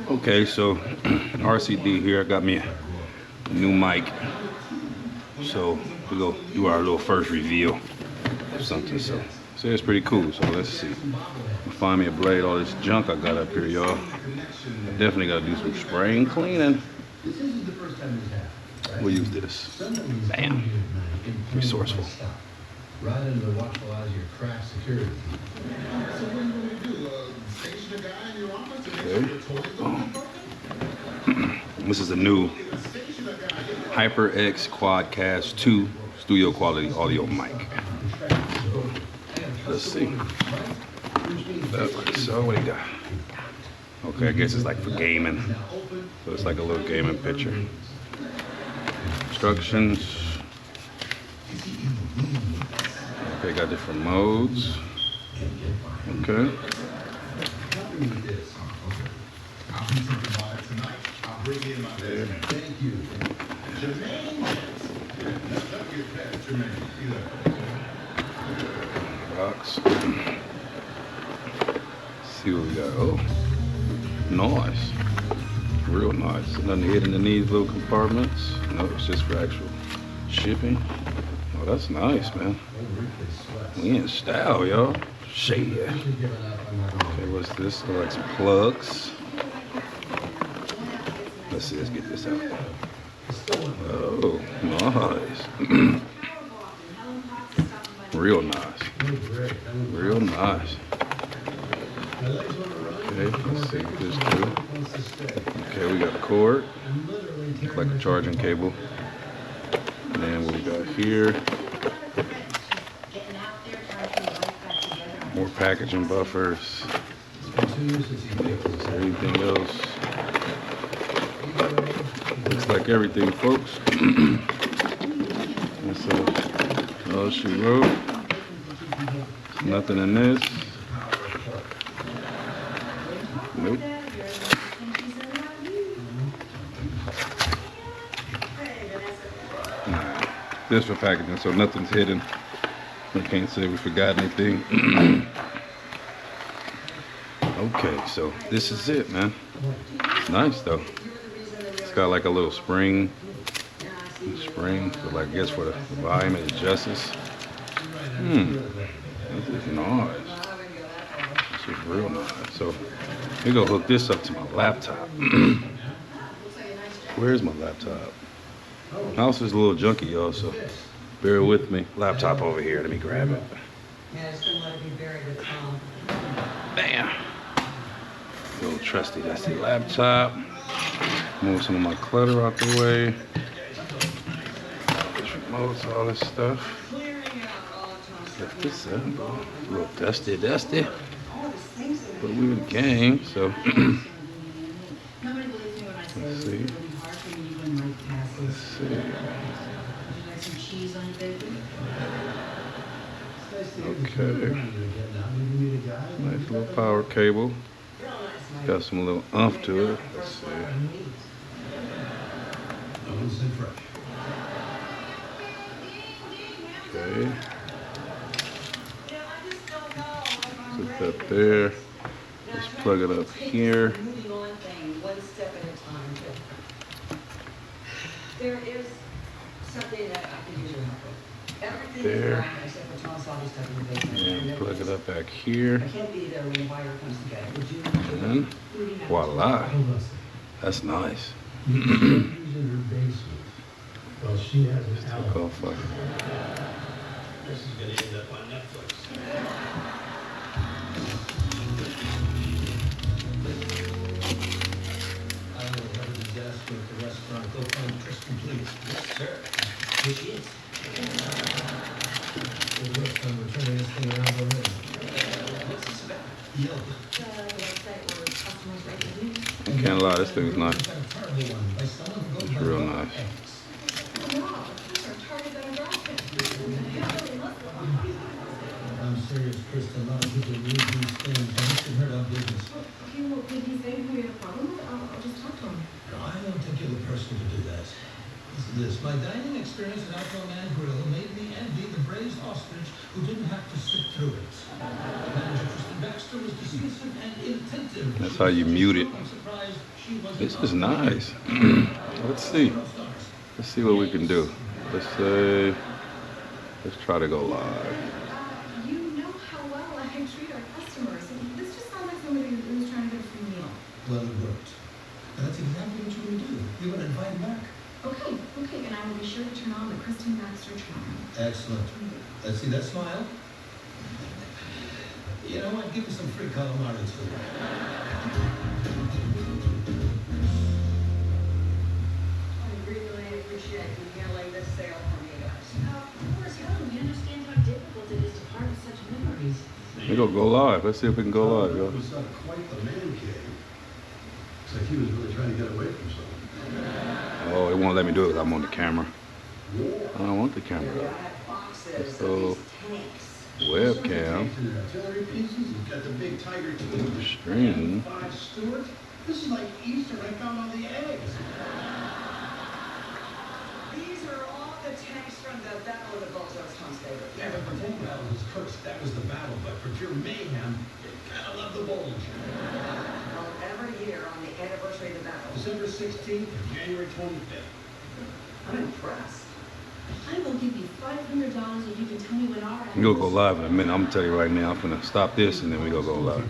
Okay, so RCD here got me a new mic. So we go do our little first reveal of something. So it's pretty cool. So let's see. Find me a blade. All this junk I got up here, y'all. Definitely gotta do some spraying cleaning. We'll use this. Bam. Resourceful. Right under the watchful eyes of your craft security. Okay. This is a new HyperX Quadcast 2 studio quality audio mic. Let's see. So what do you got? Okay, I guess it's like for gaming. So it's like a little gaming picture. Instructions. Okay, got different modes. Okay. There. Box. See what we got. Oh, nice. Real nice. Nothing hidden in these little compartments. No, it's just for actual shipping. Oh, that's nice, man. We in style, y'all. Shit. Okay, what's this? Look like some plugs. Let's see, let's get this out. Oh, nice. Real nice. Real nice. Okay, let's see what this do. Okay, we got a cord. Looks like a charging cable. And then what we got here. More packaging buffers. Everything else. Looks like everything, folks. That's all she wrote. Nothing in this. Nope. This for packaging, so nothing's hidden. We can't say we forgot anything. Okay, so this is it, man. It's nice though. It's got like a little spring, so like I guess for the volume it adjusts. This is nice. This is real nice. So we're gonna hook this up to my laptop. Where's my laptop? House is a little junky, y'all, so bear with me. Laptop over here, let me grab it. Yeah, it's gonna let it be buried with Bam. Little trusty, that's the laptop. Move some of my clutter out the way. This remotes, all this stuff. Lift this up. A little dusty. But we in the game, so. Let's see. Let's see. Okay. Nice little power cable. Got some little oomph to it. Let's see. Okay. Put that there. Let's plug it up here. There is something that I can use your help with. Everything There. is fine except for Thomas all this stuff in the basement. And plug it up back here. I can't be there when the wire comes together. Would you? And voila. That's nice. Well, she has an Go fuck. This is gonna end up on Netflix. I will have a disaster at the restaurant. Go find Tristan, please. Yes, sir. Here she is. Good work on returning this thing around the room. What's this about? Yelp. The website where customers rate reviews. I can't lie, this thing's nice. Got a terrible one by someone who goes It's by real Rob nice. X. Wow, these are target demographic. I'm serious, Krista. A lot of people read these things. I wish you heard our business. Okay, well, did he say who you have a problem with? I'll just talk to him. No, I don't think you're the person to do that. Listen to this. My dining experience at Outlaw Man Grill made me envy the braised ostrich who didn't have to sit through it. Manager Tristan Baxter was dismissive and inattentive. That's how you mute it. I'm surprised She wasn't This is on the nice. Let's see. Zero stars. Let's see what we can do. Let's say, let's try to go live. You know how well I treat our customers. This just sounds like somebody who's trying to get a free meal. Well, it worked. And that's exactly what you're going to do. You're going to invite him back. Okay, and I will be sure to turn on the Kristen Baxter charm. Excellent. Let's see that smile. You know what? Give me some free calamari too. I really appreciate you handling this sale for me, guys. Of course, Helen, we understand how difficult it is to part with such memories. We're gonna go live. Let's see if we can go live, It yo. was not quite the man cave. It's like he was really trying to get away from something. Oh, it won't let me do it 'cause I'm on the camera. I don't want the camera. I have boxes So, of these tanks. webcam, Tanks and artillery pieces. He's got the big Tiger II. stream. 5 Stuart. This is like Easter. I found all the eggs. These are all the tanks from the Battle of the Bulge. That was Tom's favorite. Yeah, but for tank battles, it's Kurt's. That was the battle. But for pure mayhem, you gotta love the bulge. Well, every year on the anniversary of the battle. December 16th and January 25th. I'm impressed. I will give you $500 if you can tell me when our We'll go live in a minute. I'm gonna tell you right now. I'm gonna stop this and then we gonna go live.